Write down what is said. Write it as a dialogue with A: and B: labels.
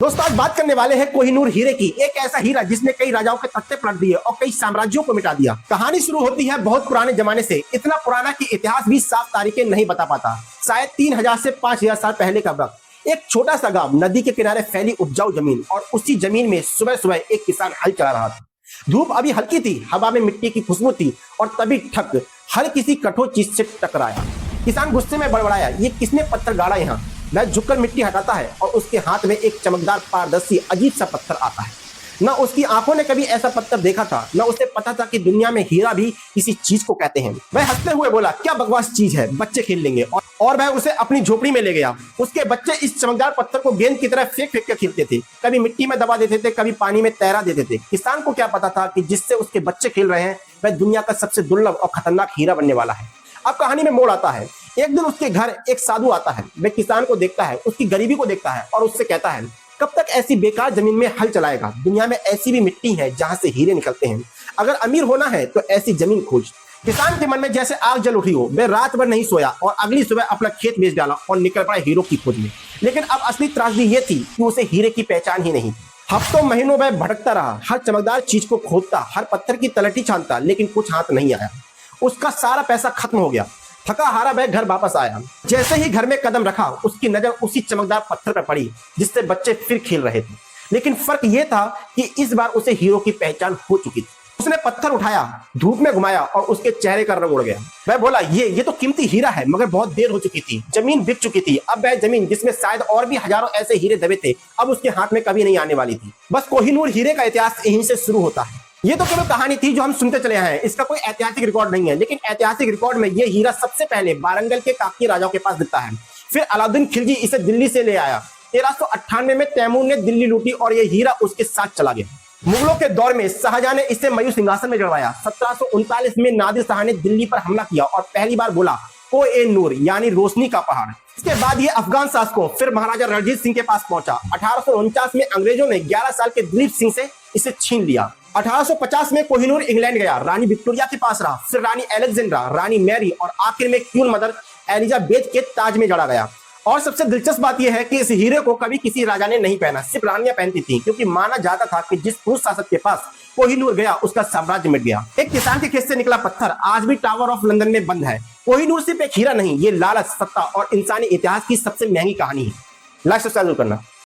A: दोस्तों आज बात करने वाले हैं कोहिनूर हीरे की। एक ऐसा हीरा जिसने कई राजाओं के तख्ते पलट दिए और कई साम्राज्यों को मिटा दिया। कहानी शुरू होती है बहुत पुराने जमाने से, इतना पुराना कि इतिहास भी साफ तारीखें नहीं बता पाता। शायद 3000 से 5000 साल पहले का वक्त। एक छोटा सा गांव, नदी के किनारे फैली उपजाऊ जमीन, और उसी जमीन में सुबह सुबह एक किसान हल चला रहा था। धूप अभी हल्की थी, हवा में मिट्टी की खुशबू थी, और तभी ठक हल किसी कठोर चीज से टकराया। किसान गुस्से में बड़बड़ाया, ये किसने पत्थर गाड़ा यहाँ? वह झुककर मिट्टी हटाता है और उसके हाथ में एक चमकदार पारदर्शी अजीब सा पत्थर आता है। न उसकी आंखों ने कभी ऐसा पत्थर देखा था, न उसे पता था कि दुनिया में हीरा भी किसी चीज को कहते हैं। वह हंसते हुए बोला, क्या बकवास चीज है, बच्चे खेल लेंगे। और वह उसे अपनी झोपड़ी में ले गया। उसके बच्चे इस चमकदार पत्थर को गेंद की तरह फेंक फेंक कर खेलते थे, कभी मिट्टी में दबा देते थे, कभी पानी में तैरा देते थे। किसान को क्या पता था कि जिससे उसके बच्चे खेल रहे हैं वह दुनिया का सबसे दुर्लभ और खतरनाक हीरा बनने वाला है। अब कहानी में मोड़ आता है। एक दिन उसके घर एक साधु आता है। वह किसान को देखता है, उसकी गरीबी को देखता है और उससे कहता है, कब तक ऐसी बेकार जमीन में हल चलाएगा? दुनिया में ऐसी भी मिट्टी है जहां से हीरे निकलते हैं। अगर अमीर होना है तो ऐसी जमीन खोज। किसान के मन में जैसे आग जल उठी हो। वह रात भर नहीं सोया और अगली सुबह अपना खेत बेच डाला और निकल पड़ा हीरो की खोज में। लेकिन अब असली त्रासदी यह थी कि उसे हीरे की पहचान ही नहीं। हफ्तों महीनों वह भटकता रहा, हर चमकदार चीज को खोदता, हर पत्थर की तलटी छानता, लेकिन कुछ हाथ नहीं आया। उसका सारा पैसा खत्म हो गया। थका हारा वह घर वापस आया। जैसे ही घर में कदम रखा, उसकी नजर उसी चमकदार पत्थर पर पड़ी जिससे बच्चे फिर खेल रहे थे। लेकिन फर्क यह था कि इस बार उसे हीरो की पहचान हो चुकी थी। उसने पत्थर उठाया, धूप में घुमाया और उसके चेहरे का रंग उड़ गया। वह बोला, ये तो कीमती हीरा है, मगर बहुत देर हो चुकी थी। जमीन बिक चुकी थी। अब वह जमीन जिसमें शायद और भी हजारों ऐसे हीरे दबे थे, अब उसके हाथ में कभी नहीं आने वाली थी। बस कोहिनूर हीरे का इतिहास यहीं से शुरू होता है। ये तो केवल कहानी थी जो हम सुनते चले आए हैं। इसका कोई ऐतिहासिक रिकॉर्ड नहीं है, लेकिन ऐतिहासिक रिकॉर्ड में यह हीरा सबसे पहले वारंगल के काकतीय राजाओं के पास दिखता है। फिर अलाउद्दीन खिलजी इसे दिल्ली से ले आया। 1398 में तैमूर ने दिल्ली लूटी और यह हीरा उसके साथ चला गया। मुगलों के दौर में शाहजहां ने इसे मयूर सिंहासन में जड़वाया। 1739 में नादिर शाह ने दिल्ली पर हमला किया और पहली बार बोला, कोह-ए-नूर यानी रोशनी का पहाड़। इसके बाद ये अफगान शासकों, फिर महाराजा रणजीत सिंह के पास पहुंचा। 1849 में अंग्रेजों ने 11 साल के दिलीप सिंह से इसे छीन लिया। 1850 में कोहिनूर इंग्लैंड गया, रानी विक्टोरिया के पास रहा, फिर रानी अलेक्जेंड्रा, रानी मैरी और आखिर में क्वीन मदर एलिजाबेथ के ताज में जड़ा गया। और सबसे दिलचस्प बात यह है कि इस हीरे को कभी किसी राजा ने नहीं पहना, सिर्फ रानियां पहनती थी, क्योंकि माना जाता था कि जिस पुरुष शासक के पास कोहिनूर गया उसका साम्राज्य मिट गया। एक किसान के खेत से निकला पत्थर आज भी टावर ऑफ लंदन में बंद है। कोहिनूर सिर्फ एक हीरा नहीं, ये लालच, सत्ता और इंसानी इतिहास की सबसे महंगी कहानी है। लाइक सब्सक्राइब करना।